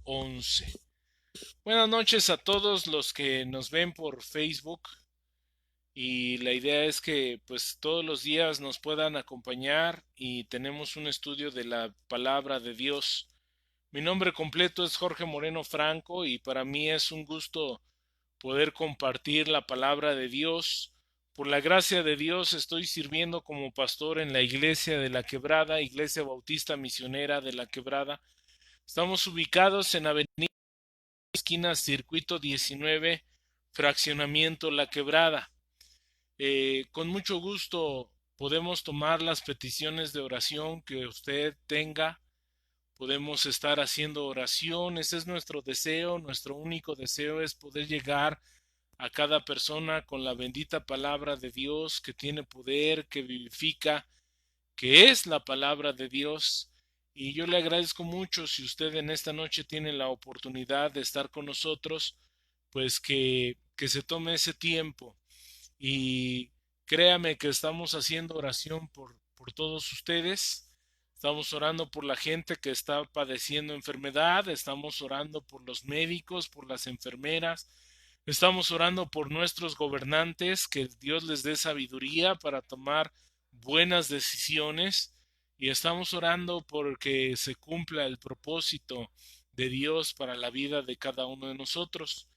11. Buenas noches a todos los que nos ven por Facebook y la idea es que pues todos los días nos puedan acompañar y tenemos un estudio de la palabra de Dios. Mi nombre completo es Jorge Moreno Franco y para mí es un gusto poder compartir la palabra de Dios. Por la gracia de Dios estoy sirviendo como pastor en la iglesia de La Quebrada, Iglesia Bautista Misionera de La Quebrada. Estamos ubicados en Avenida Esquina Circuito 19, Fraccionamiento La Quebrada. Con mucho gusto podemos tomar las peticiones de oración que usted tenga. Podemos estar haciendo oración. Ese es nuestro deseo. Nuestro único deseo es poder llegar a cada persona con la bendita palabra de Dios que tiene poder, que vivifica, que es la palabra de Dios. Y yo le agradezco mucho si usted en esta noche tiene la oportunidad de estar con nosotros, pues que se tome ese tiempo. Y créame que estamos haciendo oración por todos ustedes. Estamos orando por la gente que está padeciendo enfermedad, estamos orando por los médicos, por las enfermeras, estamos orando por nuestros gobernantes, que Dios les dé sabiduría para tomar buenas decisiones y estamos orando porque se cumpla el propósito de Dios para la vida de cada uno de nosotros.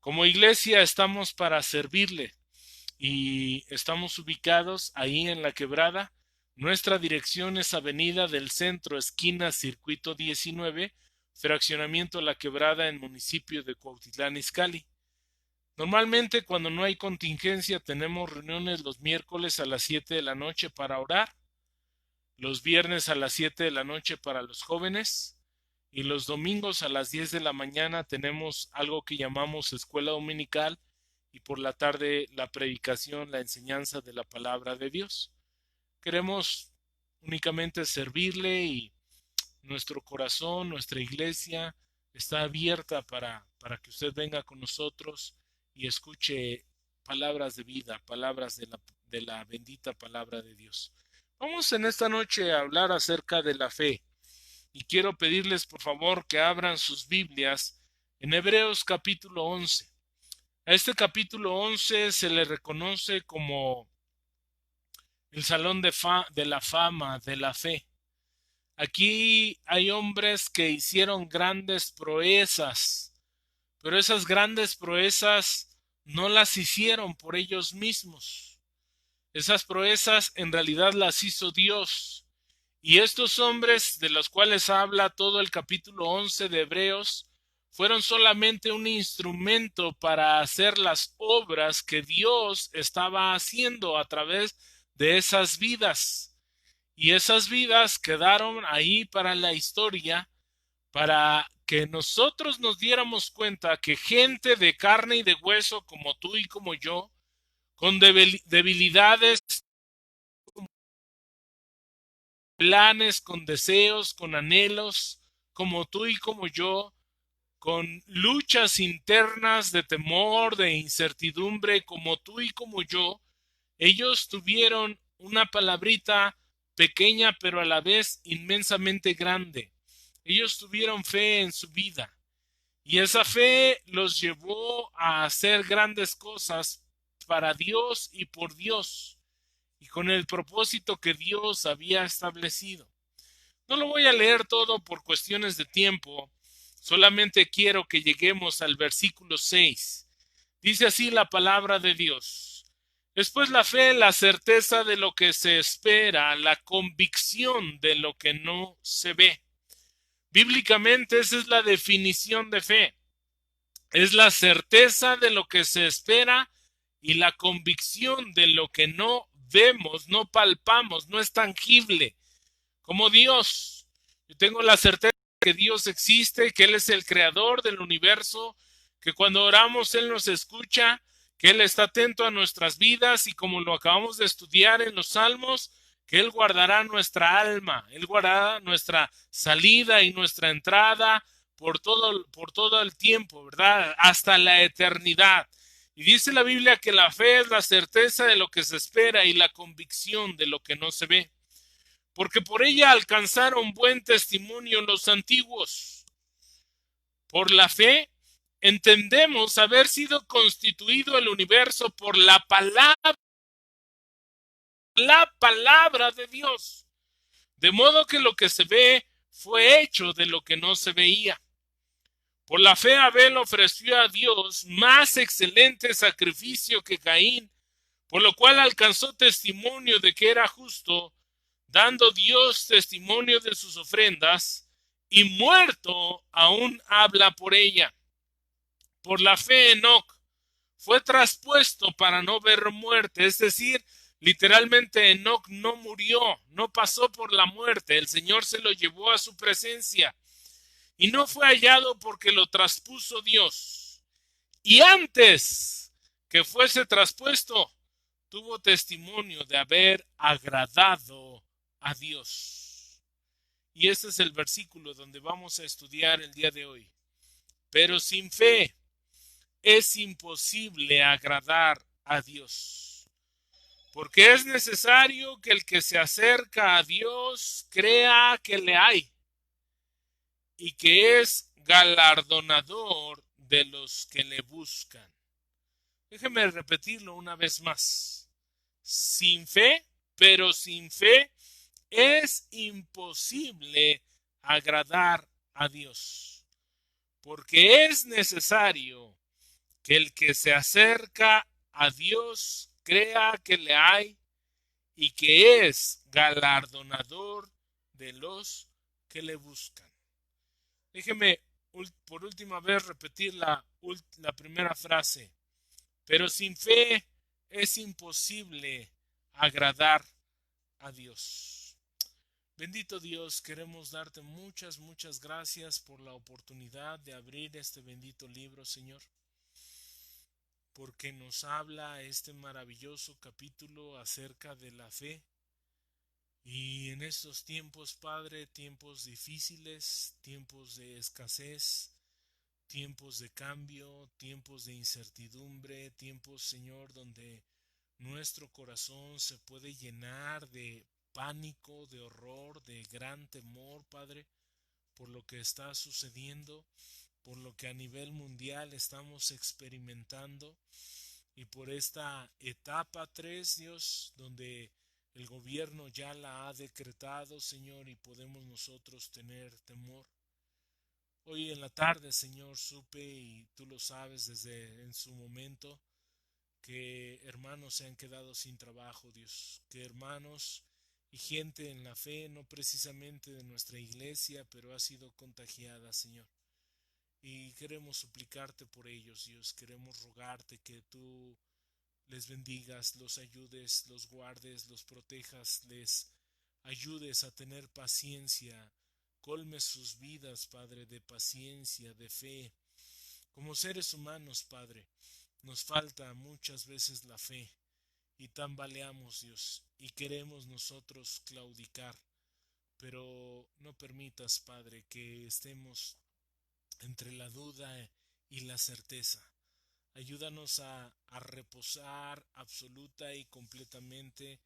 Como iglesia estamos para servirle y estamos ubicados ahí en La Quebrada. Nuestra dirección es Avenida del Centro, esquina Circuito 19, Fraccionamiento La Quebrada en municipio de Cuautitlán Izcalli. Normalmente cuando no hay contingencia tenemos reuniones los miércoles a las 7 de la noche para orar, los viernes a las 7 de la noche para los jóvenes y los domingos a las 10 de la mañana tenemos algo que llamamos escuela dominical y por la tarde la predicación, la enseñanza de la palabra de Dios. Queremos únicamente servirle y nuestro corazón, nuestra iglesia está abierta para que usted venga con nosotros y escuche palabras de vida, palabras de la bendita palabra de Dios. Vamos en esta noche a hablar acerca de la fe y quiero pedirles por favor que abran sus Biblias en Hebreos capítulo 11. A este capítulo 11 se le reconoce como el salón de la fama de la fe. Aquí hay hombres que hicieron grandes proezas, pero esas grandes proezas no las hicieron por ellos mismos. Esas proezas en realidad las hizo Dios. Y estos hombres de los cuales habla todo el capítulo 11 de Hebreos fueron solamente un instrumento para hacer las obras que Dios estaba haciendo a través de esas vidas. Y esas vidas quedaron ahí para la historia, para que nosotros nos diéramos cuenta que gente de carne y de hueso como tú y como yo, con debilidades, planes, con deseos, con anhelos, como tú y como yo, con luchas internas de temor, de incertidumbre, como tú y como yo, ellos tuvieron una palabrita pequeña pero a la vez inmensamente grande. Ellos tuvieron fe en su vida y esa fe los llevó a hacer grandes cosas para Dios y por Dios y con el propósito que Dios había establecido. No lo voy a leer todo por cuestiones de tiempo, solamente quiero que lleguemos al versículo 6. Dice así la palabra de Dios. Después la fe, la certeza de lo que se espera, la convicción de lo que no se ve. Bíblicamente esa es la definición de fe. Es la certeza de lo que se espera y la convicción de lo que no vemos, no palpamos, no es tangible. Como Dios, yo tengo la certeza de que Dios existe, que Él es el creador del universo, que cuando oramos Él nos escucha, que Él está atento a nuestras vidas y como lo acabamos de estudiar en los Salmos, que Él guardará nuestra alma, Él guardará nuestra salida y nuestra entrada por todo el tiempo, ¿verdad? Hasta la eternidad. Y dice la Biblia que la fe es la certeza de lo que se espera y la convicción de lo que no se ve. Porque por ella alcanzaron buen testimonio los antiguos. Por la fe entendemos haber sido constituido el universo por la palabra de Dios, de modo que lo que se ve fue hecho de lo que no se veía. Por la fe Abel ofreció a Dios más excelente sacrificio que Caín, por lo cual alcanzó testimonio de que era justo, dando Dios testimonio de sus ofrendas, y muerto aún habla por ella. Por la fe Enoc fue traspuesto para no ver muerte, es decir, literalmente Enoc no murió, no pasó por la muerte, el Señor se lo llevó a su presencia y no fue hallado porque lo traspuso Dios. Y antes que fuese traspuesto, tuvo testimonio de haber agradado a Dios. Y este es el versículo donde vamos a estudiar el día de hoy. Pero sin fe es imposible agradar a Dios, porque es necesario que el que se acerca a Dios crea que le hay y que es galardonador de los que le buscan. Déjeme repetirlo una vez más. Sin fe, pero sin fe es imposible agradar a Dios, porque es necesario que el que se acerca a Dios crea que le hay y que es galardonador de los que le buscan. Déjeme por última vez repetir la primera frase. Pero sin fe es imposible agradar a Dios. Bendito Dios, queremos darte muchas, muchas gracias por la oportunidad de abrir este bendito libro, Señor, porque nos habla este maravilloso capítulo acerca de la fe. Y en estos tiempos, Padre, tiempos difíciles, tiempos de escasez, tiempos de cambio, tiempos de incertidumbre, tiempos, Señor, donde nuestro corazón se puede llenar de pánico, de horror, de gran temor, Padre, por lo que está sucediendo, por lo que a nivel mundial estamos experimentando y por esta etapa 3, Dios, donde el gobierno ya la ha decretado, Señor, y podemos nosotros tener temor. Hoy en la tarde, Señor, supe, y tú lo sabes desde en su momento, que hermanos se han quedado sin trabajo, Dios, que hermanos y gente en la fe, no precisamente de nuestra iglesia, pero ha sido contagiada, Señor. Y queremos suplicarte por ellos, Dios, queremos rogarte que tú les bendigas, los ayudes, los guardes, los protejas, les ayudes a tener paciencia, colmes sus vidas, Padre, de paciencia, de fe. Como seres humanos, Padre, nos falta muchas veces la fe y tambaleamos, Dios, y queremos nosotros claudicar, pero no permitas, Padre, que estemos entre la duda y la certeza. Ayúdanos a reposar absoluta y completamente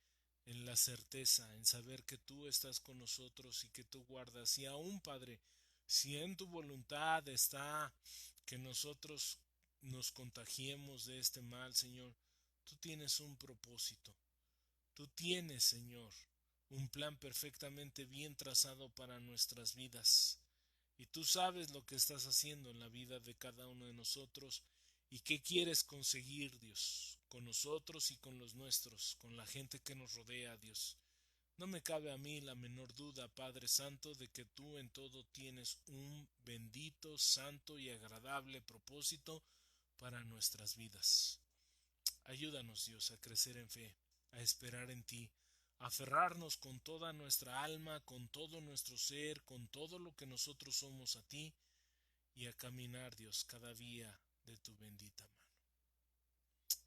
en la certeza, en saber que tú estás con nosotros y que tú guardas. Y aún, Padre, si en tu voluntad está que nosotros nos contagiemos de este mal, Señor, tú tienes un propósito. Tú tienes, Señor, un plan perfectamente bien trazado para nuestras vidas. Y tú sabes lo que estás haciendo en la vida de cada uno de nosotros y qué quieres conseguir, Dios, con nosotros y con los nuestros, con la gente que nos rodea, Dios. No me cabe a mí la menor duda, Padre Santo, de que tú en todo tienes un bendito, santo y agradable propósito para nuestras vidas. Ayúdanos, Dios, a crecer en fe, a esperar en ti, a aferrarnos con toda nuestra alma, con todo nuestro ser, con todo lo que nosotros somos a ti, y a caminar, Dios, cada día de tu bendita mano.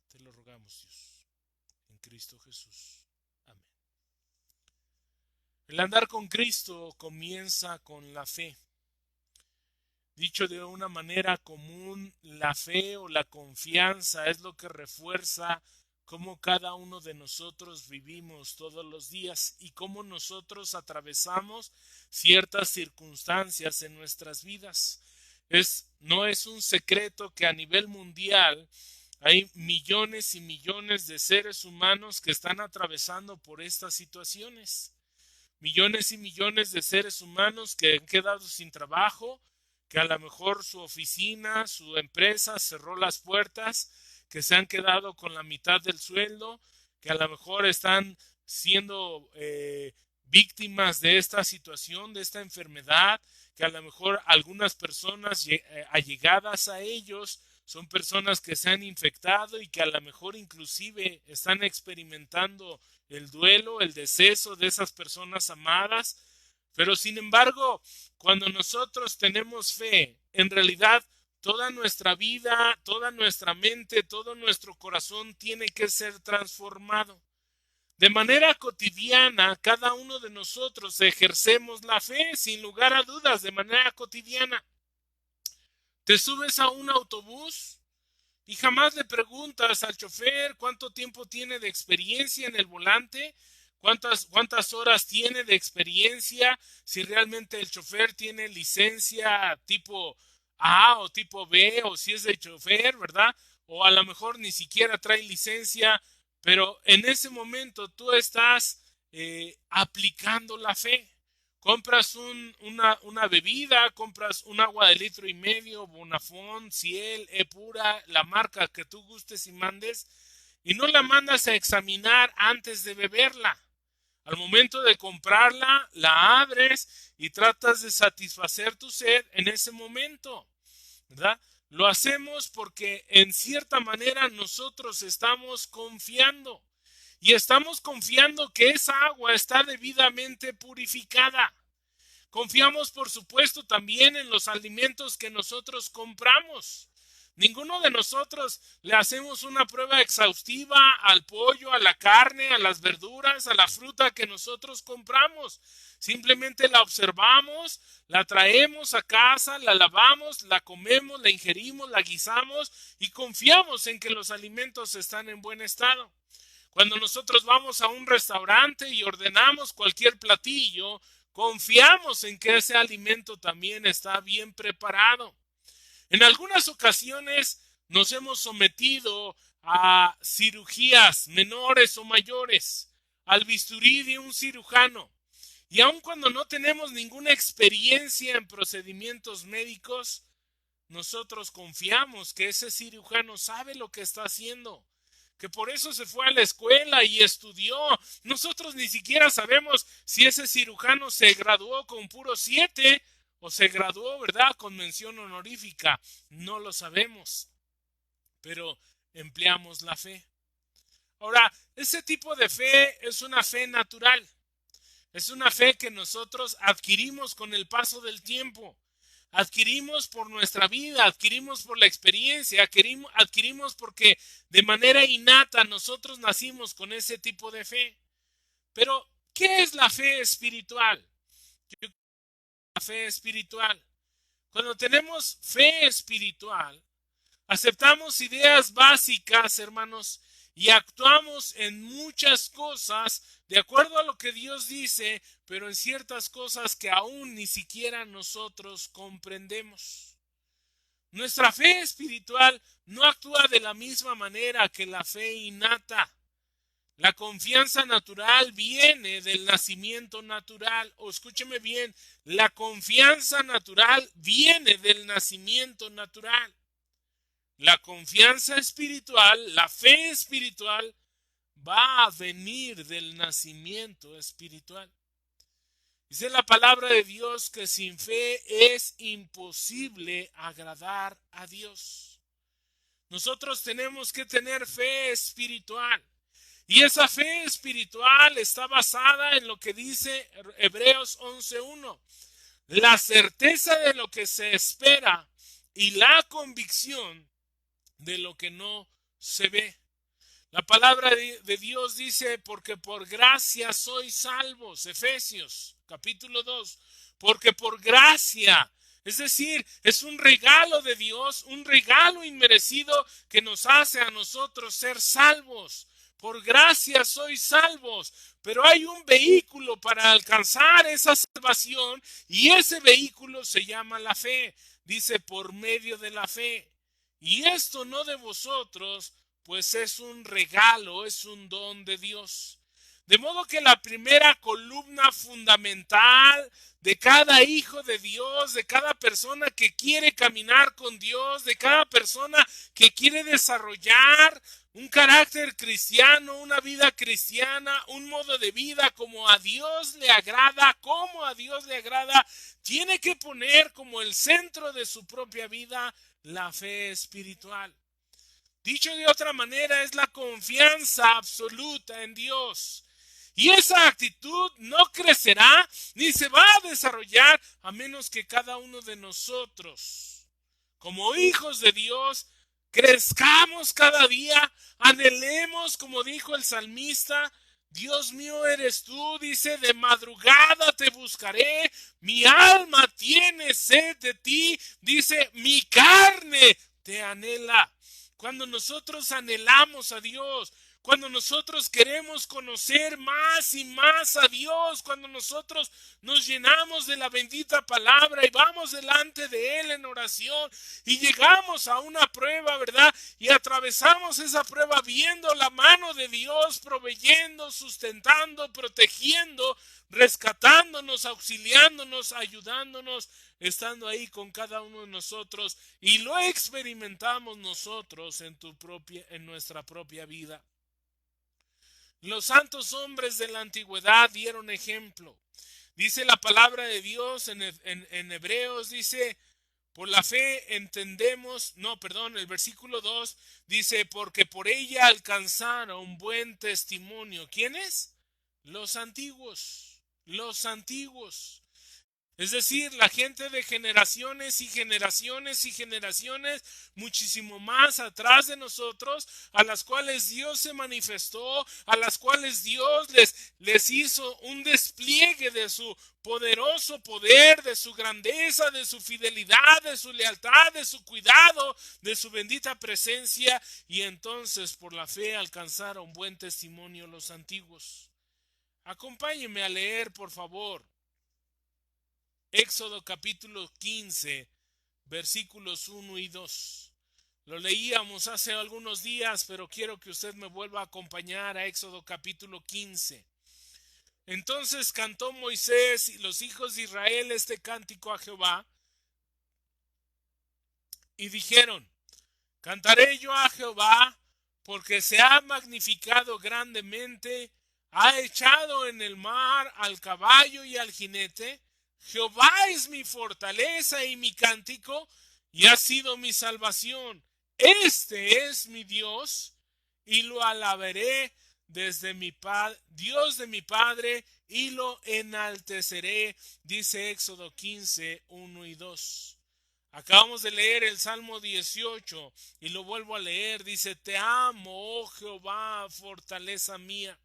Te lo rogamos, Dios, en Cristo Jesús. Amén. El andar con Cristo comienza con la fe. Dicho de una manera común, la fe o la confianza es lo que refuerza cómo cada uno de nosotros vivimos todos los días y cómo nosotros atravesamos ciertas circunstancias en nuestras vidas. Es no es un secreto que a nivel mundial hay millones y millones de seres humanos que están atravesando por estas situaciones. Millones y millones de seres humanos que han quedado sin trabajo, que a lo mejor su oficina, su empresa cerró las puertas, que se han quedado con la mitad del sueldo, que a lo mejor están siendo víctimas de esta situación, de esta enfermedad, que a lo mejor algunas personas allegadas a ellos son personas que se han infectado y que a lo mejor inclusive están experimentando el duelo, el deceso de esas personas amadas. Pero sin embargo, cuando nosotros tenemos fe, en realidad toda nuestra vida, toda nuestra mente, todo nuestro corazón tiene que ser transformado. De manera cotidiana, cada uno de nosotros ejercemos la fe, sin lugar a dudas, de manera cotidiana. Te subes a un autobús y jamás le preguntas al chofer cuánto tiempo tiene de experiencia en el volante, cuántas horas tiene de experiencia, si realmente el chofer tiene licencia tipo A o tipo B, o si es de chofer, ¿verdad? O a lo mejor ni siquiera trae licencia, pero en ese momento tú estás aplicando la fe. Compras una bebida, compras un agua de 1,5 litros, Bonafont, Ciel, Epura, la marca que tú gustes y mandes, y no la mandas a examinar antes de beberla. Al momento de comprarla, la abres y tratas de satisfacer tu sed en ese momento, ¿verdad? Lo hacemos porque en cierta manera nosotros estamos confiando. Y estamos confiando que esa agua está debidamente purificada. Confiamos, por supuesto, también en los alimentos que nosotros compramos. Ninguno de nosotros le hacemos una prueba exhaustiva al pollo, a la carne, a las verduras, a la fruta que nosotros compramos. Simplemente la observamos, la traemos a casa, la lavamos, la comemos, la ingerimos, la guisamos y confiamos en que los alimentos están en buen estado. Cuando nosotros vamos a un restaurante y ordenamos cualquier platillo, confiamos en que ese alimento también está bien preparado. En algunas ocasiones nos hemos sometido a cirugías menores o mayores, al bisturí de un cirujano. Y aun cuando no tenemos ninguna experiencia en procedimientos médicos, nosotros confiamos que ese cirujano sabe lo que está haciendo, que por eso se fue a la escuela y estudió. Nosotros ni siquiera sabemos si ese cirujano se graduó con puro 7 o se graduó, ¿verdad?, con mención honorífica. No lo sabemos, pero empleamos la fe. Ahora, ese tipo de fe es una fe natural. Es una fe que nosotros adquirimos con el paso del tiempo. Adquirimos por nuestra vida, adquirimos por la experiencia, adquirimos porque de manera innata nosotros nacimos con ese tipo de fe. Pero, ¿qué es la fe espiritual? La fe espiritual. Cuando tenemos fe espiritual, aceptamos ideas básicas, hermanos, y actuamos en muchas cosas de acuerdo a lo que Dios dice, pero en ciertas cosas que aún ni siquiera nosotros comprendemos. Nuestra fe espiritual no actúa de la misma manera que la fe innata. La confianza natural viene del nacimiento natural. O escúcheme bien, la confianza natural viene del nacimiento natural. La confianza espiritual, la fe espiritual, va a venir del nacimiento espiritual. Dice la palabra de Dios que sin fe es imposible agradar a Dios. Nosotros tenemos que tener fe espiritual. Y esa fe espiritual está basada en lo que dice Hebreos 11:1. La certeza de lo que se espera y la convicción de lo que no se ve. La palabra de Dios dice, porque por gracia sois salvos, Efesios capítulo 2, porque por gracia, es decir, es un regalo de Dios, un regalo inmerecido que nos hace a nosotros ser salvos. Por gracia sois salvos, pero hay un vehículo para alcanzar esa salvación y ese vehículo se llama la fe. dice, por medio de la fe. Y esto no de vosotros, pues es un regalo, es un don de Dios. De modo que la primera columna fundamental de cada hijo de Dios, de cada persona que quiere caminar con Dios, de cada persona que quiere desarrollar un carácter cristiano, una vida cristiana, un modo de vida como a Dios le agrada, como a Dios le agrada, tiene que poner como el centro de su propia vida la fe espiritual. Dicho de otra manera, es la confianza absoluta en Dios. Y esa actitud no crecerá ni se va a desarrollar a menos que cada uno de nosotros, como hijos de Dios, crezcamos cada día, anhelemos, como dijo el salmista, Dios mío eres tú, dice, de madrugada te buscaré, mi alma tiene sed de ti, dice, mi carne te anhela. Cuando nosotros anhelamos a Dios, cuando nosotros queremos conocer más y más a Dios, cuando nosotros nos llenamos de la bendita palabra y vamos delante de Él en oración y llegamos a una prueba, ¿verdad? Y atravesamos esa prueba viendo la mano de Dios proveyendo, sustentando, protegiendo, rescatándonos, auxiliándonos, ayudándonos, estando ahí con cada uno de nosotros, y lo experimentamos nosotros en nuestra propia vida. Los santos hombres de la antigüedad dieron ejemplo. Dice la palabra de Dios en Hebreos, dice, por la fe entendemos, no, perdón, el versículo 2 dice, porque por ella alcanzaron buen testimonio. ¿Quiénes? Los antiguos, los antiguos. Es decir, la gente de generaciones y generaciones y generaciones muchísimo más atrás de nosotros, a las cuales Dios se manifestó, a las cuales Dios les hizo un despliegue de su poderoso poder, de su grandeza, de su fidelidad, de su lealtad, de su cuidado, de su bendita presencia, y entonces por la fe alcanzaron buen testimonio los antiguos. Acompáñenme a leer, por favor. Éxodo capítulo 15, versículos 1 y 2. Lo leíamos hace algunos días, pero quiero que usted me vuelva a acompañar a Éxodo capítulo 15. Entonces cantó Moisés y los hijos de Israel este cántico a Jehová, y dijeron, cantaré yo a Jehová, porque se ha magnificado grandemente, ha echado en el mar al caballo y al jinete. Jehová es mi fortaleza y mi cántico, y ha sido mi salvación. Este es mi Dios, y lo alabaré desde Dios de mi Padre, y lo enalteceré, dice Éxodo 15, 1 y 2. Acabamos de leer el Salmo 18 y lo vuelvo a leer. Dice, te amo, oh Jehová, fortaleza mía,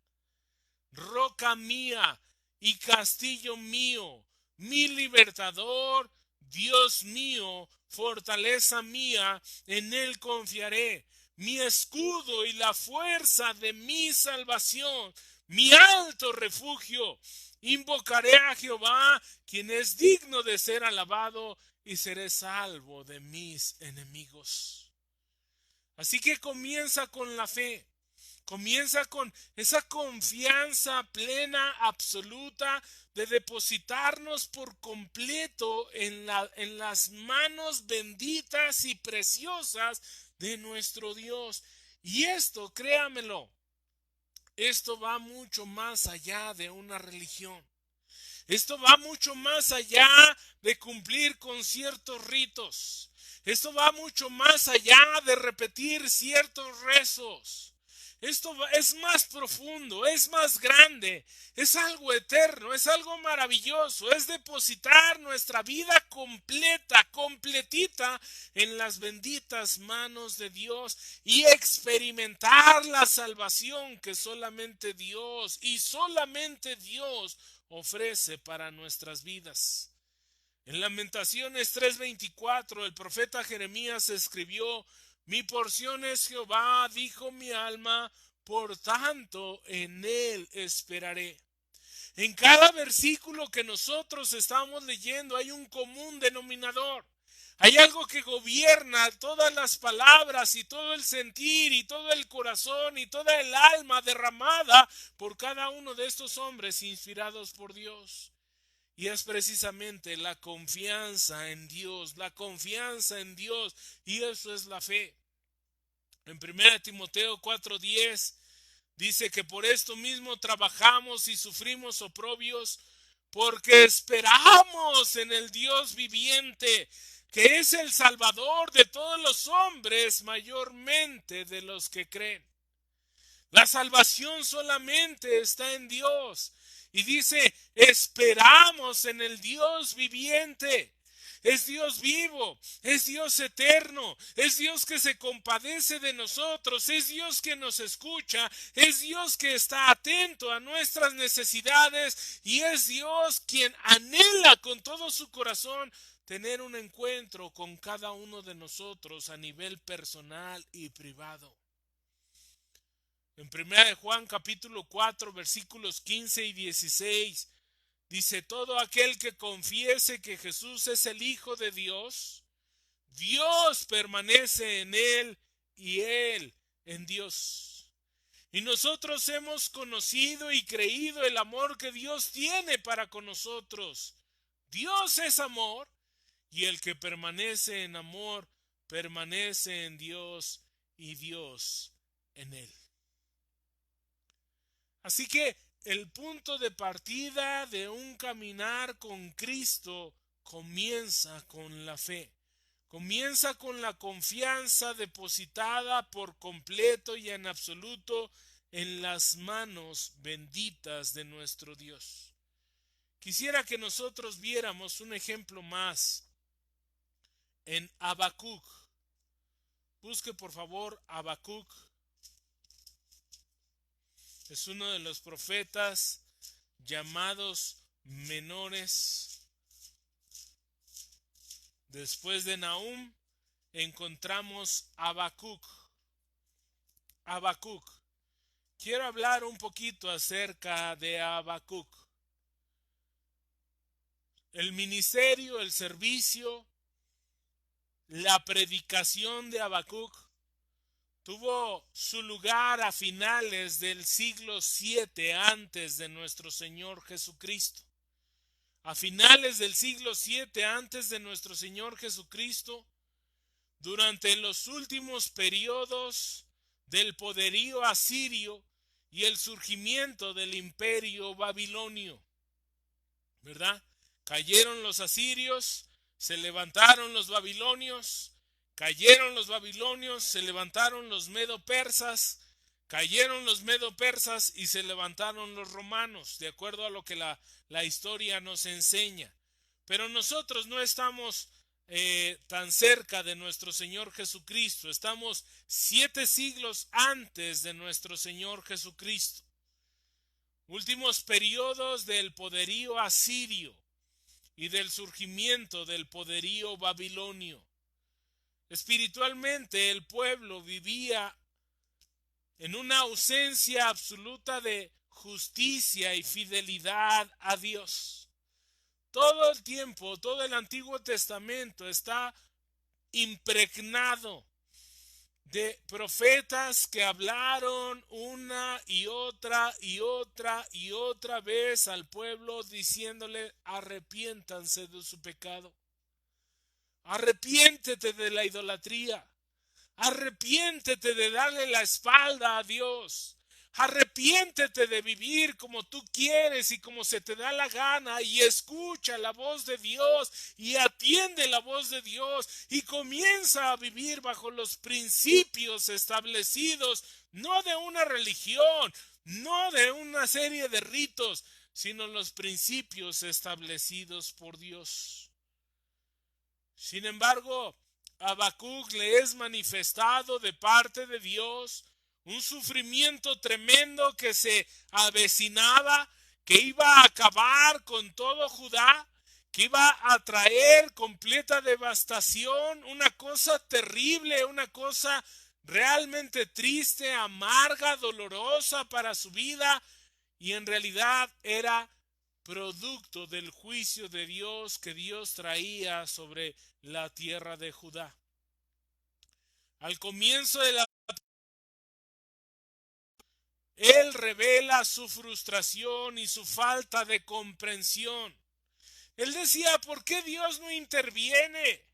roca mía y castillo mío, mi libertador, Dios mío, fortaleza mía, en él confiaré, mi escudo y la fuerza de mi salvación, mi alto refugio. Invocaré a Jehová, quien es digno de ser alabado, y seré salvo de mis enemigos. Así que comienza con la fe. Comienza con esa confianza plena, absoluta, de depositarnos por completo en las manos benditas y preciosas de nuestro Dios. Y esto, créamelo, esto va mucho más allá de una religión. Esto va mucho más allá de cumplir con ciertos ritos. Esto va mucho más allá de repetir ciertos rezos. Esto es más profundo, es más grande, es algo eterno, es algo maravilloso, es depositar nuestra vida completa, completita en las benditas manos de Dios y experimentar la salvación que solamente Dios y solamente Dios ofrece para nuestras vidas. En Lamentaciones 3:24 el profeta Jeremías escribió, mi porción es Jehová, dijo mi alma, por tanto en él esperaré. En cada versículo que nosotros estamos leyendo hay un común denominador. Hay algo que gobierna todas las palabras y todo el sentir y todo el corazón y toda el alma derramada por cada uno de estos hombres inspirados por Dios. Y es precisamente la confianza en Dios, la confianza en Dios, y eso es la fe. En 1 Timoteo 4:10 dice que por esto mismo trabajamos y sufrimos oprobios, porque esperamos en el Dios viviente, que es el Salvador de todos los hombres, mayormente de los que creen. La salvación solamente está en Dios. Y dice, esperamos en el Dios viviente. Es Dios vivo, es Dios eterno, es Dios que se compadece de nosotros, es Dios que nos escucha, es Dios que está atento a nuestras necesidades y es Dios quien anhela con todo su corazón tener un encuentro con cada uno de nosotros a nivel personal y privado. En 1 Juan capítulo 4 versículos 15 y 16 dice, todo aquel que confiese que Jesús es el Hijo de Dios, Dios permanece en él y él en Dios. Y nosotros hemos conocido y creído el amor que Dios tiene para con nosotros. Dios es amor y el que permanece en amor permanece en Dios y Dios en él. Así que el punto de partida de un caminar con Cristo comienza con la fe. Comienza con la confianza depositada por completo y en absoluto en las manos benditas de nuestro Dios. Quisiera que nosotros viéramos un ejemplo más en Habacuc. Busque por favor Habacuc. Es uno de los profetas llamados menores. Después de Nahum encontramos Habacuc. Habacuc. Quiero hablar un poquito acerca de Habacuc. El ministerio, el servicio, la predicación de Habacuc tuvo su lugar a finales del siglo 7 antes de nuestro Señor Jesucristo. A finales del siglo 7 antes de nuestro Señor Jesucristo, durante los últimos periodos del poderío asirio y el surgimiento del imperio babilonio, ¿verdad? Cayeron los asirios, se levantaron los babilonios, cayeron los babilonios, se levantaron los medo-persas, cayeron los medo-persas y se levantaron los romanos, de acuerdo a lo que la historia nos enseña. Pero nosotros no estamos tan cerca de nuestro Señor Jesucristo, estamos 7 siglos antes de nuestro Señor Jesucristo. Últimos periodos del poderío asirio y del surgimiento del poderío babilonio. Espiritualmente el pueblo vivía en una ausencia absoluta de justicia y fidelidad a Dios. Todo el tiempo, todo el Antiguo Testamento está impregnado de profetas que hablaron una y otra y otra y otra vez al pueblo diciéndole arrepiéntanse de su pecado. Arrepiéntete de la idolatría. Arrepiéntete de darle la espalda a Dios. Arrepiéntete de vivir como tú quieres y como se te da la gana y escucha la voz de Dios y atiende la voz de Dios y comienza a vivir bajo los principios establecidos, no de una religión, no de una serie de ritos, sino los principios establecidos por Dios. Sin embargo, a Habacuc le es manifestado de parte de Dios un sufrimiento tremendo que se avecinaba, que iba a acabar con todo Judá, que iba a traer completa devastación, una cosa terrible, una cosa realmente triste, amarga, dolorosa para su vida, y en realidad era producto del juicio de Dios que Dios traía sobre la tierra de Judá. Al comienzo de la él revela su frustración y su falta de comprensión. Él decía, ¿por qué Dios no interviene?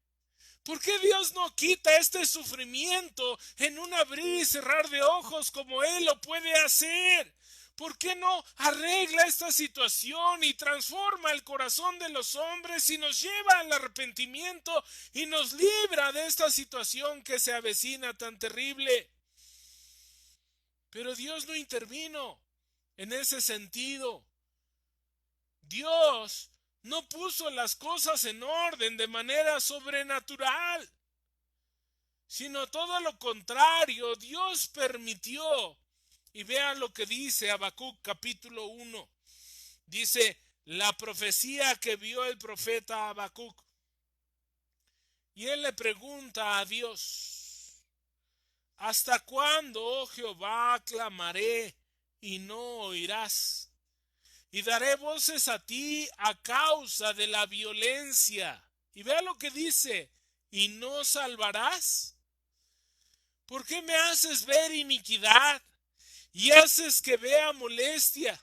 ¿Por qué Dios no quita este sufrimiento en un abrir y cerrar de ojos como Él lo puede hacer? ¿Por qué no arregla esta situación y transforma el corazón de los hombres y nos lleva al arrepentimiento y nos libra de esta situación que se avecina tan terrible? Pero Dios no intervino en ese sentido. Dios no puso las cosas en orden de manera sobrenatural, sino todo lo contrario. Dios permitió. Y vean lo que dice Habacuc capítulo 1. Dice la profecía que vio el profeta Habacuc. Y él le pregunta a Dios, ¿hasta cuándo, oh Jehová, clamaré y no oirás? Y daré voces a ti a causa de la violencia. Y vea lo que dice, ¿y no salvarás? ¿Por qué me haces ver iniquidad y haces que vea molestia?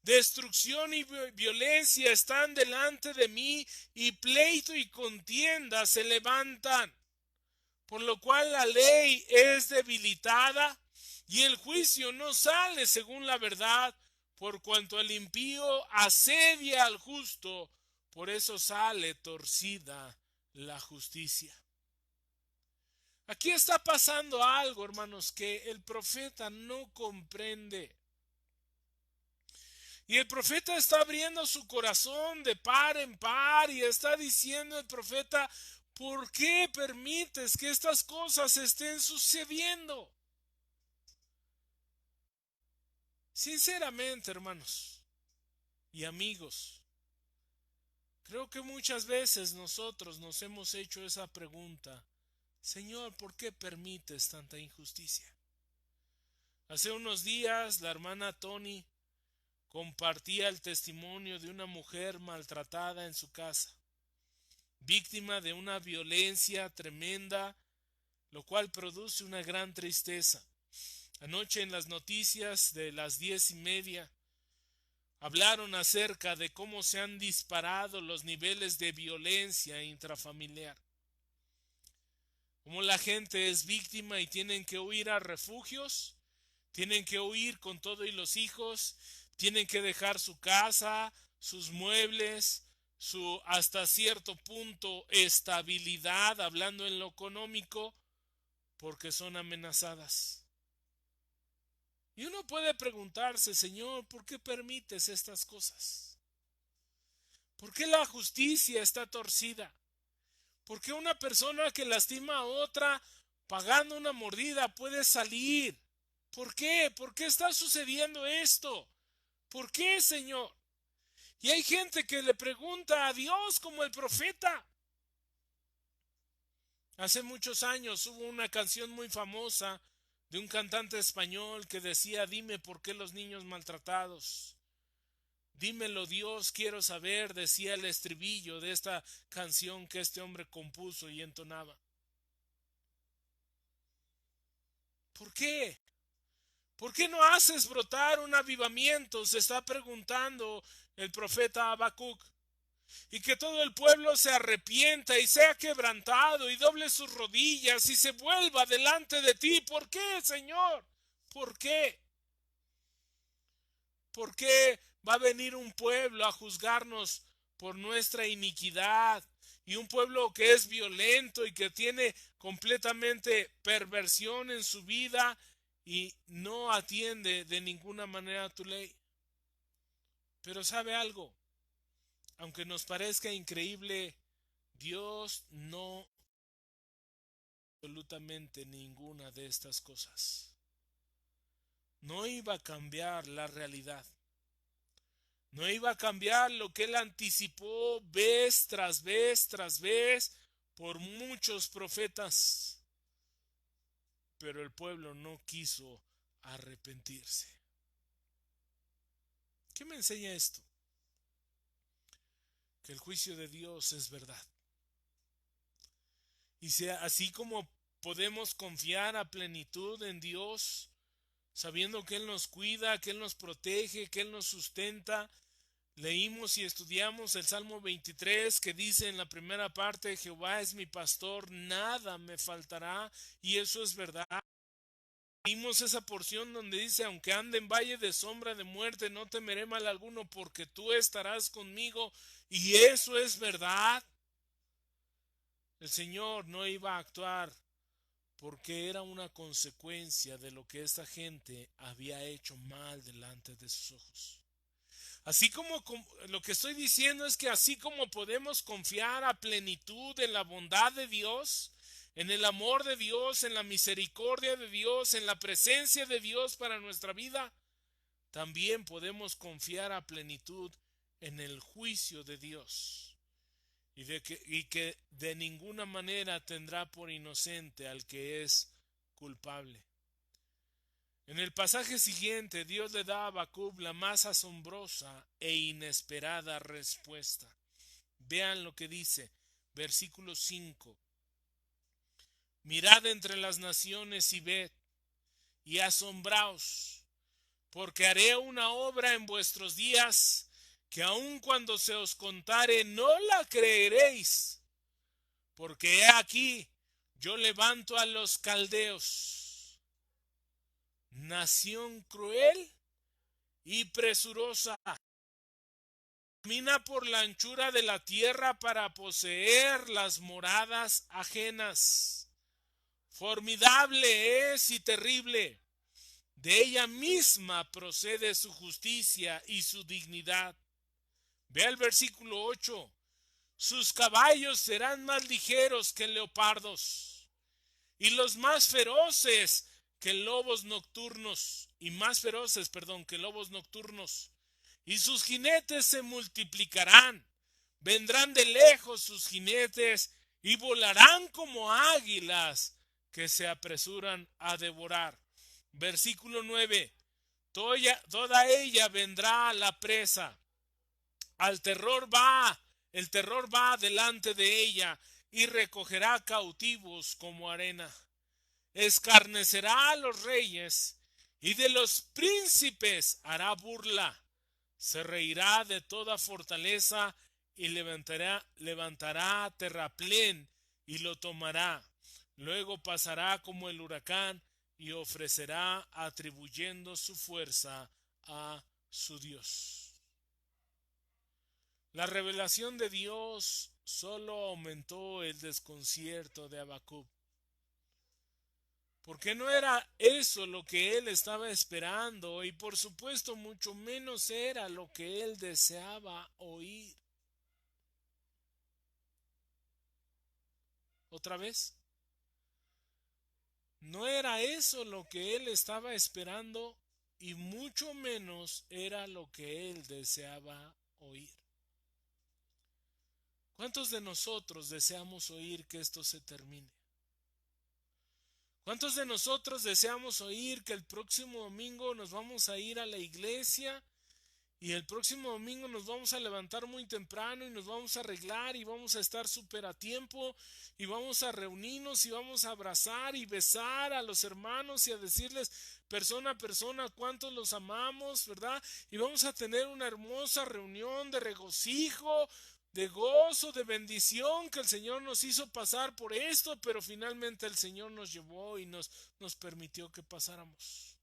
Destrucción y violencia están delante de mí, y pleito y contienda se levantan, por lo cual la ley es debilitada y el juicio no sale según la verdad. Por cuanto el impío asedia al justo, por eso sale torcida la justicia. Aquí está pasando algo, hermanos, que el profeta no comprende. Y el profeta está abriendo su corazón de par en par y está diciendo el profeta, ¿por qué permites que estas cosas estén sucediendo? Sinceramente, hermanos y amigos, creo que muchas veces nosotros nos hemos hecho esa pregunta, Señor, ¿por qué permites tanta injusticia? Hace unos días la hermana Tony compartía el testimonio de una mujer maltratada en su casa, víctima de una violencia tremenda, lo cual produce una gran tristeza. Anoche en las noticias de las 10:30 hablaron acerca de cómo se han disparado los niveles de violencia intrafamiliar. Cómo la gente es víctima y tienen que huir a refugios, tienen que huir con todo y los hijos, tienen que dejar su casa, sus muebles, su hasta cierto punto estabilidad, hablando en lo económico, porque son amenazadas. Y uno puede preguntarse, Señor, ¿por qué permites estas cosas? ¿Por qué la justicia está torcida? ¿Por qué una persona que lastima a otra pagando una mordida puede salir? ¿Por qué? ¿Por qué está sucediendo esto? ¿Por qué, Señor? Y hay gente que le pregunta a Dios como el profeta. Hace muchos años hubo una canción muy famosa de un cantante español que decía, dime por qué los niños maltratados. Dímelo, Dios, quiero saber, decía el estribillo de esta canción que este hombre compuso y entonaba. ¿Por qué? ¿Por qué no haces brotar un avivamiento? Se está preguntando el profeta Habacuc. Y que todo el pueblo se arrepienta y sea quebrantado y doble sus rodillas y se vuelva delante de ti. ¿Por qué, Señor? ¿Por qué? ¿Por qué va a venir un pueblo a juzgarnos por nuestra iniquidad? Y un pueblo que es violento y que tiene completamente perversión en su vida y no atiende de ninguna manera a tu ley. Pero ¿sabe algo? Aunque nos parezca increíble, Dios no absolutamente ninguna de estas cosas. No iba a cambiar la realidad. No iba a cambiar lo que él anticipó vez tras vez tras vez por muchos profetas. Pero el pueblo no quiso arrepentirse. ¿Qué me enseña esto? Que el juicio de Dios es verdad. Y así como podemos confiar a plenitud en Dios, sabiendo que Él nos cuida, que Él nos protege, que Él nos sustenta. Leímos y estudiamos el Salmo 23 que dice en la primera parte: Jehová es mi pastor, nada me faltará, y eso es verdad. Leímos esa porción donde dice: aunque ande en valle de sombra de muerte, no temeré mal alguno, porque tú estarás conmigo, y eso es verdad. El Señor no iba a actuar porque era una consecuencia de lo que esta gente había hecho mal delante de sus ojos. Así como lo que estoy diciendo es que así como podemos confiar a plenitud en la bondad de Dios, en el amor de Dios, en la misericordia de Dios, en la presencia de Dios para nuestra vida, también podemos confiar a plenitud en el juicio de Dios y que de ninguna manera tendrá por inocente al que es culpable. En el pasaje siguiente, Dios le da a Habacuc la más asombrosa e inesperada respuesta. Vean lo que dice, versículo 5. Mirad entre las naciones y ved, y asombraos, porque haré una obra en vuestros días, que aun cuando se os contare no la creeréis, porque he aquí, yo levanto a los caldeos, nación cruel y presurosa, camina por la anchura de la tierra para poseer las moradas ajenas. Formidable es y terrible. De ella misma procede su justicia y su dignidad. Ve el versículo 8. Sus caballos serán más ligeros que leopardos, y los más feroces que lobos nocturnos, que lobos nocturnos. Y sus jinetes se multiplicarán, vendrán de lejos sus jinetes y volarán como águilas que se apresuran a devorar. Versículo 9. Toda ella vendrá a la presa. El terror va delante de ella y recogerá cautivos como arena. Escarnecerá a los reyes y de los príncipes hará burla. Se reirá de toda fortaleza y levantará terraplén y lo tomará. Luego pasará como el huracán y ofrecerá atribuyendo su fuerza a su Dios. La revelación de Dios solo aumentó el desconcierto de Habacuc, porque no era eso lo que él estaba esperando, y por supuesto mucho menos era lo que él deseaba oír. ¿Otra vez? No era eso lo que él estaba esperando, y mucho menos era lo que él deseaba oír. ¿Cuántos de nosotros deseamos oír que esto se termine? ¿Cuántos de nosotros deseamos oír que el próximo domingo nos vamos a ir a la iglesia y el próximo domingo nos vamos a levantar muy temprano y nos vamos a arreglar y vamos a estar súper a tiempo y vamos a reunirnos y vamos a abrazar y besar a los hermanos y a decirles persona a persona cuántos los amamos, ¿verdad? Y vamos a tener una hermosa reunión de regocijo, de gozo, de bendición, que el Señor nos hizo pasar por esto, pero finalmente el Señor nos llevó y nos permitió que pasáramos.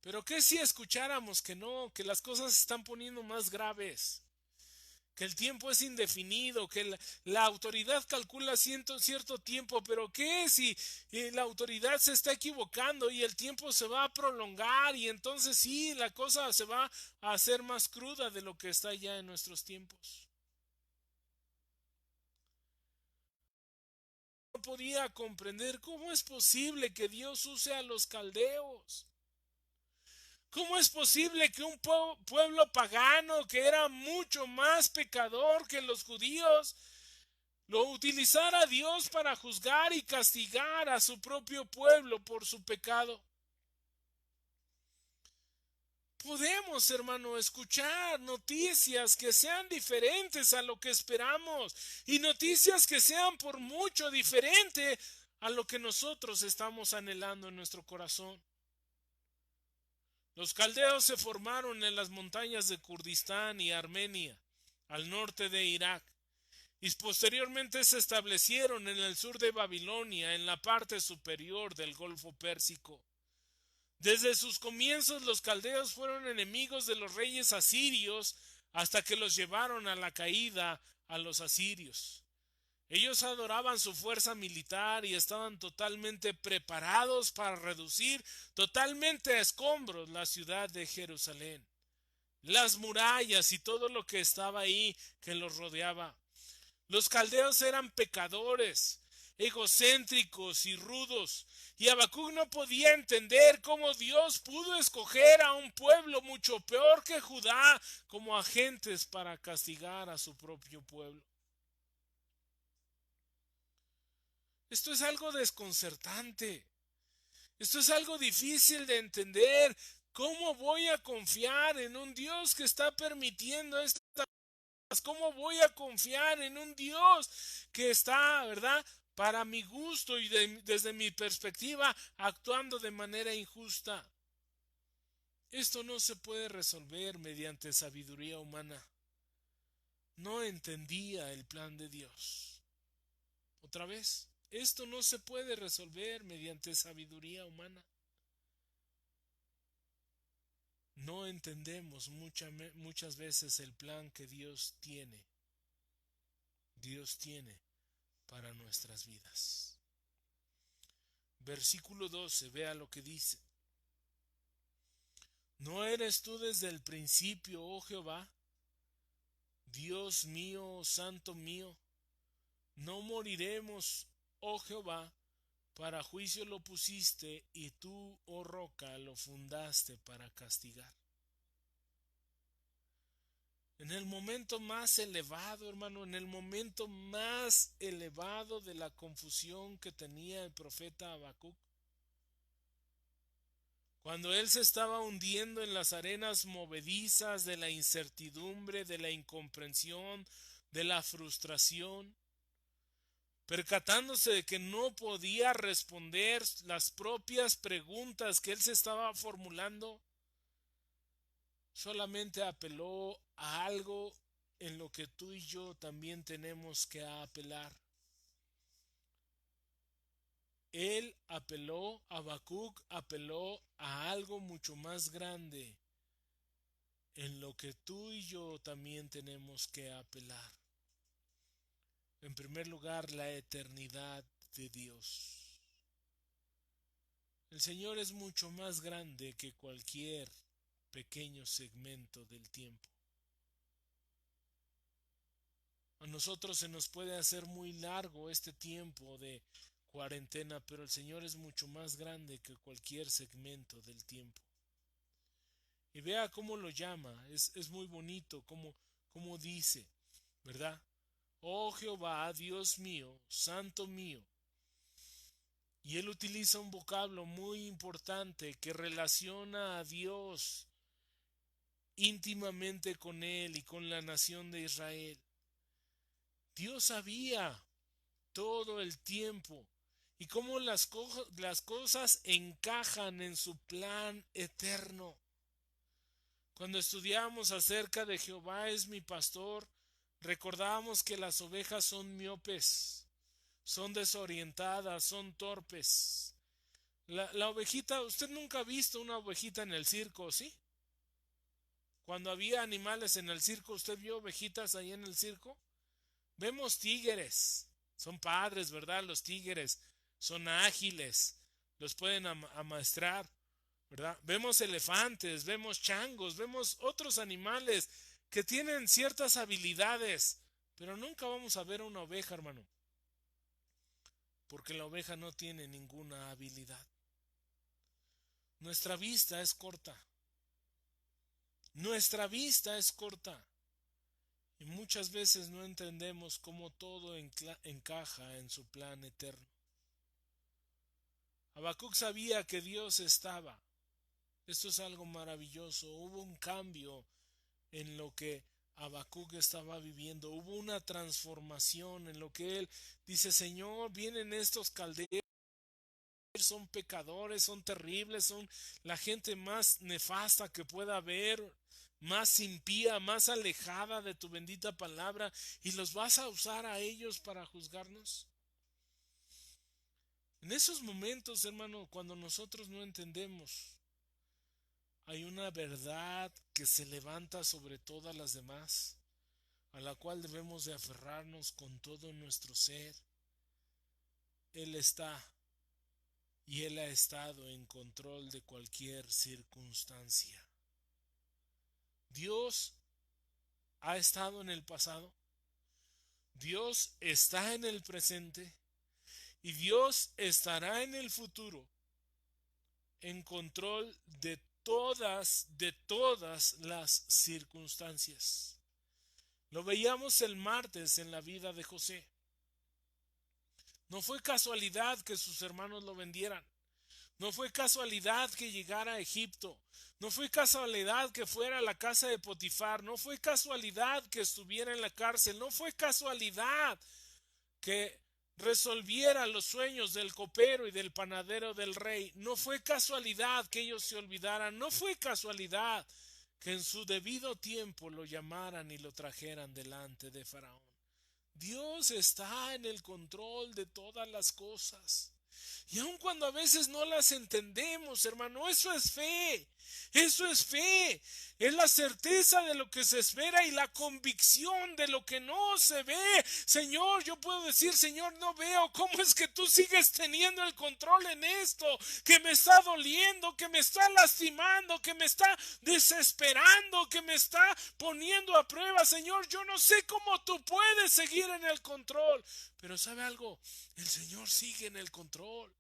Pero ¿qué si escucháramos que no, que las cosas se están poniendo más graves? Que el tiempo es indefinido, que la autoridad calcula cierto tiempo, pero ¿qué si la autoridad se está equivocando y el tiempo se va a prolongar y entonces sí, la cosa se va a hacer más cruda de lo que está ya en nuestros tiempos? No podía comprender cómo es posible que Dios use a los caldeos. ¿Cómo es posible que un pueblo pagano que era mucho más pecador que los judíos lo utilizara Dios para juzgar y castigar a su propio pueblo por su pecado? Podemos, hermano, escuchar noticias que sean diferentes a lo que esperamos y noticias que sean por mucho diferente a lo que nosotros estamos anhelando en nuestro corazón. Los caldeos se formaron en las montañas de Kurdistán y Armenia, al norte de Irak, y posteriormente se establecieron en el sur de Babilonia, en la parte superior del Golfo Pérsico. Desde sus comienzos los caldeos fueron enemigos de los reyes asirios hasta que los llevaron a la caída a los asirios. Ellos adoraban su fuerza militar y estaban totalmente preparados para reducir totalmente a escombros la ciudad de Jerusalén, las murallas y todo lo que estaba ahí que los rodeaba. Los caldeos eran pecadores, egocéntricos y rudos, y Habacuc no podía entender cómo Dios pudo escoger a un pueblo mucho peor que Judá como agentes para castigar a su propio pueblo. Esto es algo desconcertante. Esto es algo difícil de entender. ¿Cómo voy a confiar en un Dios que está permitiendo estas cosas? ¿Cómo voy a confiar en un Dios que está, verdad, para mi gusto y desde mi perspectiva, actuando de manera injusta? Esto no se puede resolver mediante sabiduría humana. No entendía el plan de Dios. Otra vez, esto no se puede resolver mediante sabiduría humana. No entendemos muchas veces el plan que Dios tiene para nuestras vidas. Versículo 12, vea lo que dice. ¿No eres tú desde el principio, oh Jehová? Dios mío, santo mío, no moriremos, oh Jehová, para juicio lo pusiste y tú, oh roca, lo fundaste para castigar. En el momento más elevado, hermano, en el momento más elevado de la confusión que tenía el profeta Habacuc, cuando él se estaba hundiendo en las arenas movedizas de la incertidumbre, de la incomprensión, de la frustración, percatándose de que no podía responder las propias preguntas que él se estaba formulando, solamente apeló a algo en lo que tú y yo también tenemos que apelar. Él apeló, Habacuc apeló a algo mucho más grande en lo que tú y yo también tenemos que apelar. En primer lugar, la eternidad de Dios. El Señor es mucho más grande que cualquier pequeño segmento del tiempo. A nosotros se nos puede hacer muy largo este tiempo de cuarentena, pero el Señor es mucho más grande que cualquier segmento del tiempo. Y vea cómo lo llama, es muy bonito como dice, ¿verdad? Oh Jehová, Dios mío, santo mío. Y él utiliza un vocablo muy importante que relaciona a Dios íntimamente con él y con la nación de Israel. Dios sabía todo el tiempo y cómo las cosas encajan en su plan eterno. Cuando estudiamos acerca de Jehová es mi pastor, recordábamos que las ovejas son miopes, son desorientadas, son torpes. La ovejita, usted nunca ha visto una ovejita en el circo, ¿sí? Cuando había animales en el circo, ¿usted vio ovejitas ahí en el circo? Vemos tigres, son padres, ¿verdad? Los tigres son ágiles, los pueden amaestrar, ¿verdad? Vemos elefantes, vemos changos, vemos otros animales que tienen ciertas habilidades, pero nunca vamos a ver una oveja, hermano, porque la oveja no tiene ninguna habilidad. Nuestra vista es corta. Nuestra vista es corta. Y muchas veces no entendemos cómo todo encaja en su plan eterno. Habacuc sabía que Dios estaba Esto es algo maravilloso. Hubo un cambio en lo que Habacuc estaba viviendo. Hubo una transformación en lo que él dice: Señor, vienen estos caldeos, son pecadores, son terribles, son la gente más nefasta que pueda haber, más impía, más alejada de tu bendita palabra, y los vas a usar a ellos para juzgarnos. En esos momentos, hermano, cuando nosotros no entendemos, hay una verdad que se levanta sobre todas las demás, a la cual debemos de aferrarnos con todo nuestro ser. Él está y Él ha estado en control de cualquier circunstancia. Dios ha estado en el pasado, Dios está en el presente y Dios estará en el futuro en control de todas las circunstancias. Lo veíamos el martes en la vida de José. No fue casualidad que sus hermanos lo vendieran. No fue casualidad que llegara a Egipto. No fue casualidad que fuera a la casa de Potifar. No fue casualidad que estuviera en la cárcel. No fue casualidad que resolviera los sueños del copero y del panadero del rey. No fue casualidad que ellos se olvidaran. No fue casualidad que en su debido tiempo lo llamaran y lo trajeran delante de Faraón. Dios está en el control de todas las cosas. Y aun cuando a veces no las entendemos, hermano, eso es fe. Eso es fe. Es la certeza de lo que se espera y la convicción de lo que no se ve. Señor, yo puedo decir: Señor, no veo cómo es que tú sigues teniendo el control en esto, que me está doliendo, que me está lastimando, que me está desesperando, que me está poniendo a prueba. Señor, yo no sé cómo tú puedes seguir en el control. Pero ¿sabe algo? El Señor sigue en el control.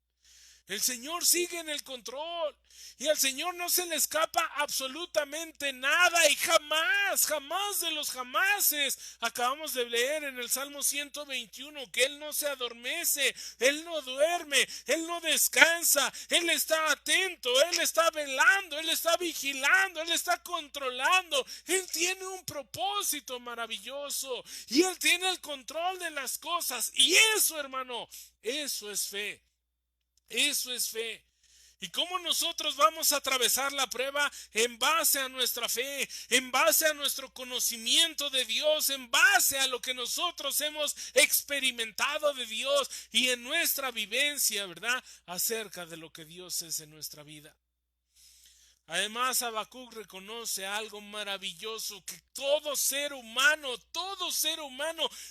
El Señor sigue en el control y al Señor no se le escapa absolutamente nada, y jamás, jamás de los jamases. Acabamos de leer en el Salmo 121 que Él no se adormece, Él no duerme, Él no descansa, Él está atento, Él está velando, Él está vigilando, Él está controlando. Él tiene un propósito maravilloso y Él tiene el control de las cosas, y eso, hermano, eso es fe. Eso es fe. ¿Y cómo nosotros vamos a atravesar la prueba? En base a nuestra fe, en base a nuestro conocimiento de Dios, en base a lo que nosotros hemos experimentado de Dios y en nuestra vivencia, ¿verdad? Acerca de lo que Dios es en nuestra vida. Además, Habacuc reconoce algo maravilloso que todo ser humano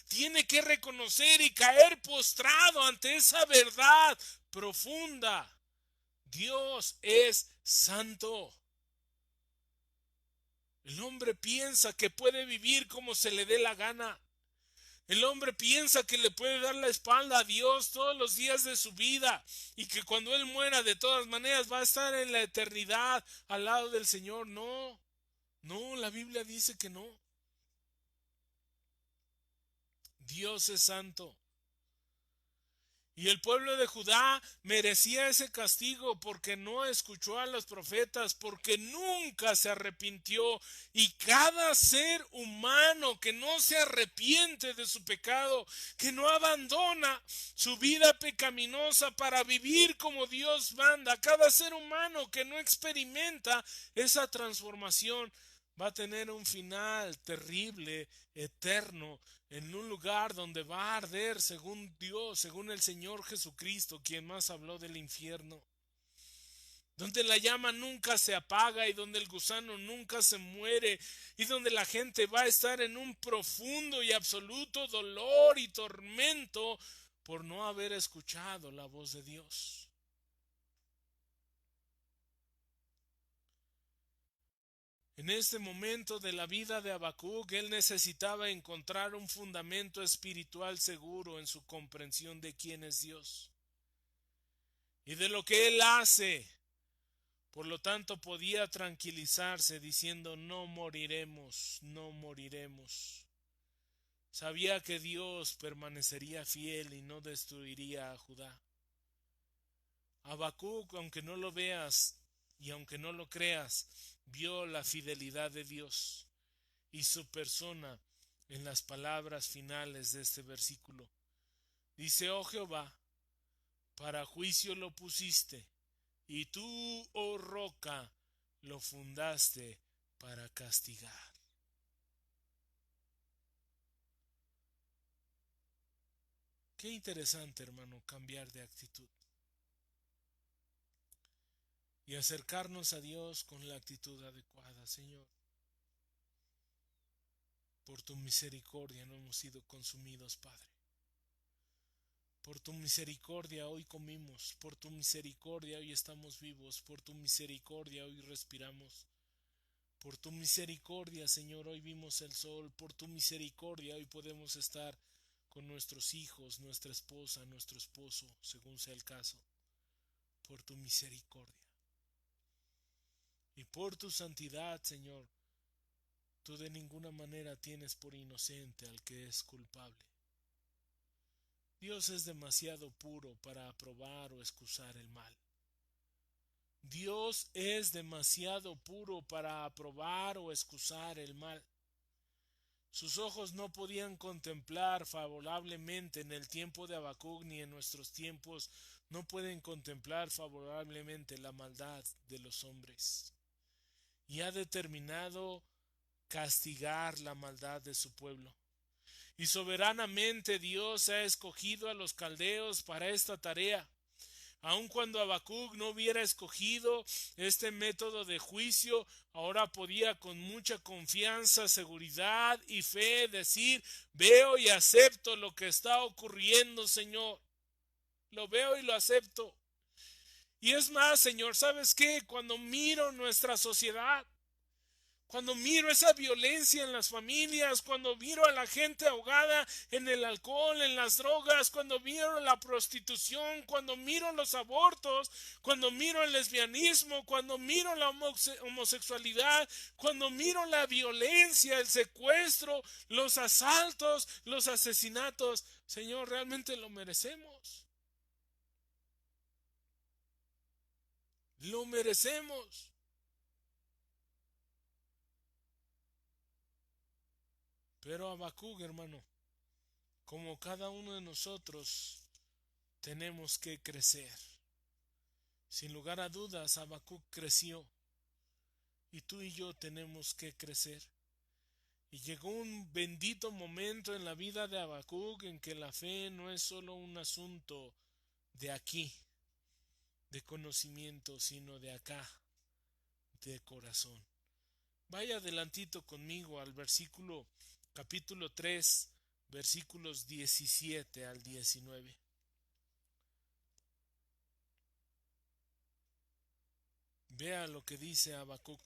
tiene que reconocer y caer postrado ante esa verdad profunda. Dios es santo. El hombre piensa que puede vivir como se le dé la gana. El hombre piensa que le puede dar la espalda a Dios todos los días de su vida y que cuando él muera de todas maneras va a estar en la eternidad al lado del Señor. No, no, la Biblia dice que no. Dios es santo. Y el pueblo de Judá merecía ese castigo porque no escuchó a los profetas, porque nunca se arrepintió. Y cada ser humano que no se arrepiente de su pecado, que no abandona su vida pecaminosa para vivir como Dios manda, cada ser humano que no experimenta esa transformación, va a tener un final terrible, eterno, en un lugar donde va a arder según Dios, según el Señor Jesucristo, quien más habló del infierno, donde la llama nunca se apaga y donde el gusano nunca se muere y donde la gente va a estar en un profundo y absoluto dolor y tormento por no haber escuchado la voz de Dios. En este momento de la vida de Habacuc, él necesitaba encontrar un fundamento espiritual seguro en su comprensión de quién es Dios y de lo que él hace. Por lo tanto, podía tranquilizarse diciendo: no moriremos, no moriremos. Sabía que Dios permanecería fiel y no destruiría a Judá. Habacuc, aunque no lo veas, y aunque no lo creas, vio la fidelidad de Dios y su persona en las palabras finales de este versículo. Dice: oh Jehová, para juicio lo pusiste, y tú, oh roca, lo fundaste para castigar. Qué interesante, hermano, cambiar de actitud y acercarnos a Dios con la actitud adecuada. Señor, por tu misericordia no hemos sido consumidos, Padre. Por tu misericordia hoy comimos, por tu misericordia hoy estamos vivos, por tu misericordia hoy respiramos. Por tu misericordia, Señor, hoy vimos el sol, por tu misericordia hoy podemos estar con nuestros hijos, nuestra esposa, nuestro esposo, según sea el caso. Por tu misericordia. Y por tu santidad, Señor, tú de ninguna manera tienes por inocente al que es culpable. Dios es demasiado puro para aprobar o excusar el mal. Dios es demasiado puro para aprobar o excusar el mal. Sus ojos no podían contemplar favorablemente en el tiempo de Habacuc, ni en nuestros tiempos no pueden contemplar favorablemente la maldad de los hombres. Y ha determinado castigar la maldad de su pueblo. Y soberanamente Dios ha escogido a los caldeos para esta tarea. Aun cuando Habacuc no hubiera escogido este método de juicio, ahora podía con mucha confianza, seguridad y fe decir: veo y acepto lo que está ocurriendo, Señor. Lo veo y lo acepto. Y es más, Señor, ¿sabes qué? Cuando miro nuestra sociedad, cuando miro esa violencia en las familias, cuando miro a la gente ahogada en el alcohol, en las drogas, cuando miro la prostitución, cuando miro los abortos, cuando miro el lesbianismo, cuando miro la homosexualidad, cuando miro la violencia, el secuestro, los asaltos, los asesinatos, Señor, realmente lo merecemos. Lo merecemos. Pero Habacuc, hermano, como cada uno de nosotros, tenemos que crecer. Sin lugar a dudas, Habacuc creció y tú y yo tenemos que crecer. Y llegó un bendito momento en la vida de Habacuc en que la fe no es solo un asunto de aquí, de conocimiento, sino de acá, de corazón. Vaya adelantito conmigo al versículo capítulo 3, versículos 17 al 19. Vea lo que dice Habacuc,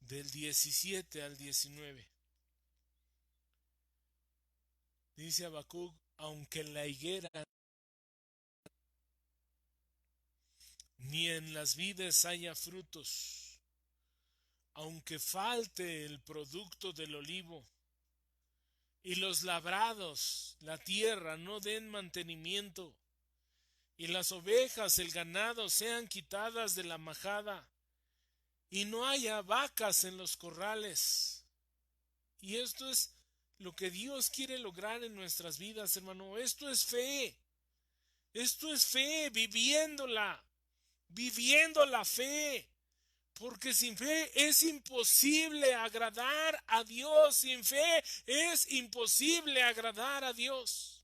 del 17 al 19. Dice Habacuc: aunque en la higuera ni en las vides haya frutos, aunque falte el producto del olivo, y los labrados, la tierra, no den mantenimiento, y las ovejas, el ganado, sean quitadas de la majada, y no haya vacas en los corrales. Y esto es lo que Dios quiere lograr en nuestras vidas, hermano. Esto es fe. Esto es fe, viviendo la fe. Porque sin fe es imposible agradar a Dios. Sin fe es imposible agradar a Dios.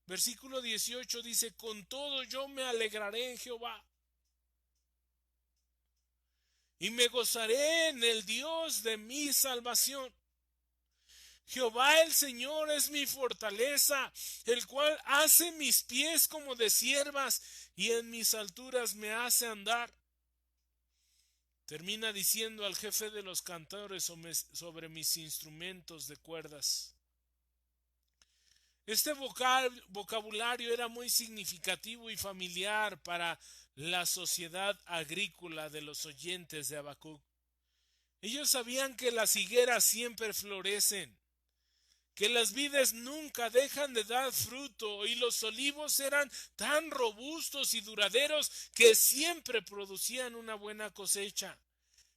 Versículo 18 dice: con todo yo me alegraré en Jehová, y me gozaré en el Dios de mi salvación. Jehová el Señor es mi fortaleza, el cual hace mis pies como de ciervas, y en mis alturas me hace andar. Termina diciendo al jefe de los cantores sobre mis instrumentos de cuerdas. Este vocabulario era muy significativo y familiar para la sociedad agrícola de los oyentes de Habacuc. Ellos sabían que las higueras siempre florecen, que las vides nunca dejan de dar fruto y los olivos eran tan robustos y duraderos que siempre producían una buena cosecha.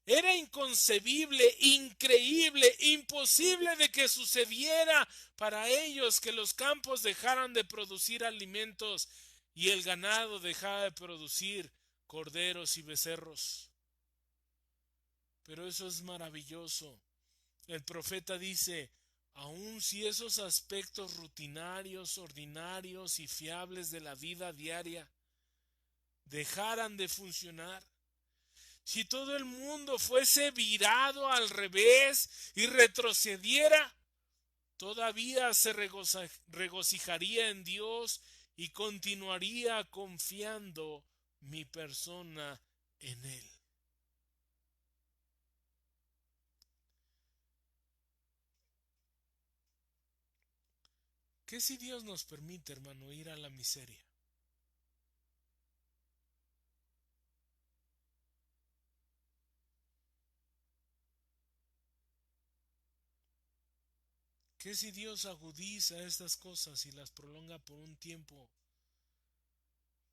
Era inconcebible, increíble, imposible de que sucediera para ellos que los campos dejaran de producir alimentos y el ganado dejara de producir corderos y becerros. Pero eso es maravilloso. El profeta dice, aun si esos aspectos rutinarios, ordinarios y fiables de la vida diaria dejaran de funcionar, si todo el mundo fuese virado al revés y retrocediera, todavía se regocijaría en Dios y continuaría confiando mi persona en Él. ¿Qué si Dios nos permite, hermano, ir a la miseria? ¿Qué si Dios agudiza estas cosas y las prolonga por un tiempo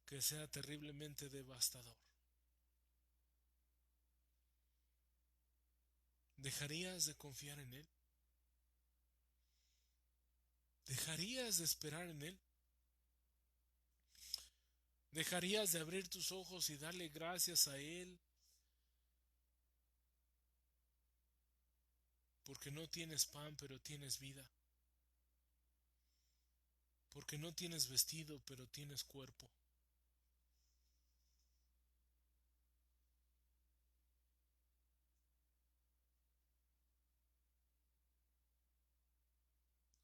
que sea terriblemente devastador? ¿Dejarías de confiar en Él? ¿Dejarías de esperar en Él? ¿Dejarías de abrir tus ojos y darle gracias a Él porque no tienes pan pero tienes vida? Porque no tienes vestido pero tienes cuerpo.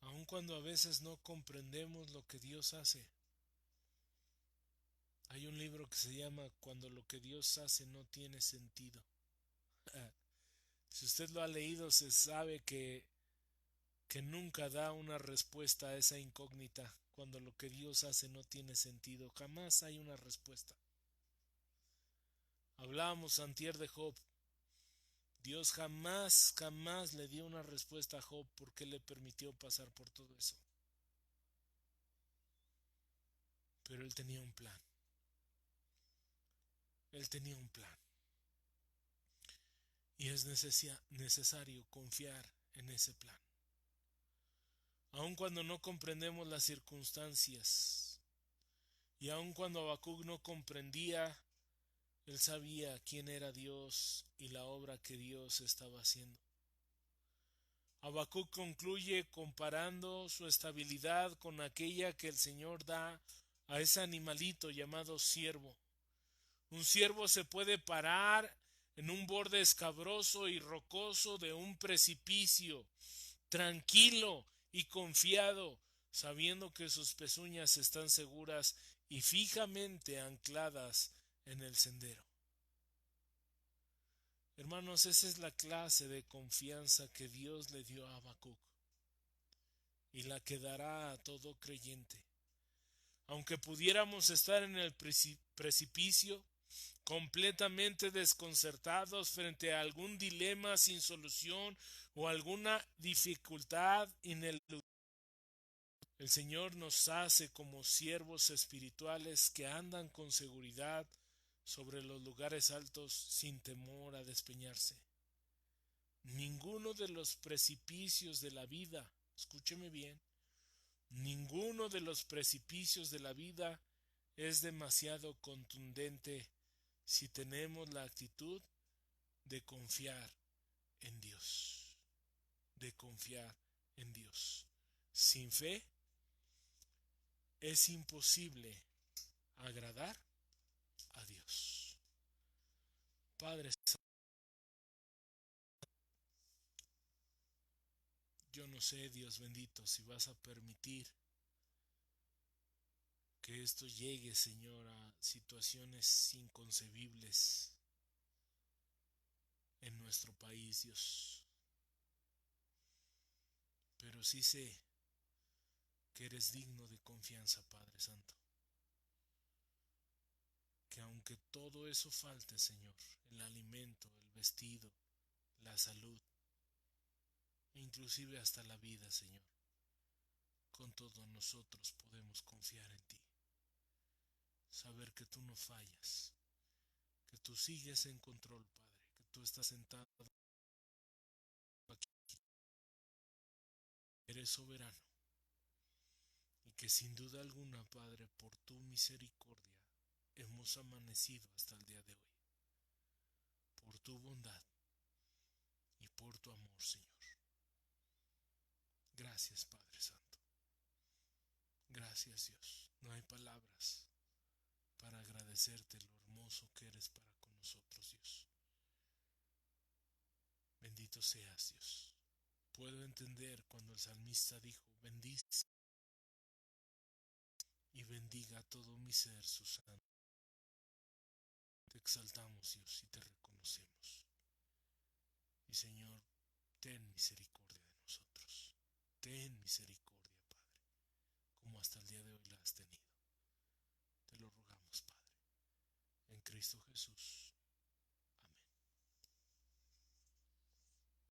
Aun cuando a veces no comprendemos lo que Dios hace. Hay un libro que se llama Cuando lo que Dios hace no tiene sentido. Si usted lo ha leído, se sabe que nunca da una respuesta a esa incógnita. Cuando lo que Dios hace no tiene sentido, jamás hay una respuesta. Hablábamos antier de Job. Dios jamás le dio una respuesta a Job porque le permitió pasar por todo eso. Pero él tenía un plan. Él tenía un plan. Y es necesario confiar en ese plan. Aun cuando no comprendemos las circunstancias, y aun cuando Habacuc no comprendía, él sabía quién era Dios y la obra que Dios estaba haciendo. Habacuc concluye comparando su estabilidad con aquella que el Señor da a ese animalito llamado ciervo. Un ciervo se puede parar en un borde escabroso y rocoso de un precipicio, tranquilo y confiado, sabiendo que sus pezuñas están seguras y fijamente ancladas en el sendero. Hermanos, esa es la clase de confianza que Dios le dio a Habacuc y la que dará a todo creyente. Aunque pudiéramos estar en el precipicio, completamente desconcertados frente a algún dilema sin solución o alguna dificultad ineludible, el Señor nos hace como siervos espirituales que andan con seguridad sobre los lugares altos sin temor a despeñarse. Ninguno de los precipicios de la vida, escúcheme bien, ninguno de los precipicios de la vida es demasiado contundente si tenemos la actitud de confiar en Dios, de confiar en Dios. Sin fe es imposible agradar a Dios. Padre, yo no sé, Dios bendito, si vas a permitir que esto llegue, Señor, a situaciones inconcebibles en nuestro país, Dios. Pero sí sé que eres digno de confianza, Padre Santo. Que aunque todo eso falte, Señor, el alimento, el vestido, la salud, inclusive hasta la vida, Señor, con todo nosotros podemos confiar en ti, saber que tú no fallas, que tú sigues en control, Padre, que tú estás sentado aquí, eres soberano y que sin duda alguna, Padre, por tu misericordia hemos amanecido hasta el día de hoy, por tu bondad y por tu amor, Señor. Gracias, Padre Santo. Gracias, Dios. No hay palabras para agradecerte lo hermoso que eres para con nosotros, Dios. Bendito seas, Dios. Puedo entender cuando el salmista dijo, bendice y bendiga a todo mi ser su santo. Te exaltamos, Dios, y te reconocemos. Y Señor, ten misericordia de nosotros. Ten misericordia, Padre, como hasta el día de hoy la has tenido. Te lo rogamos, Padre, en Cristo Jesús.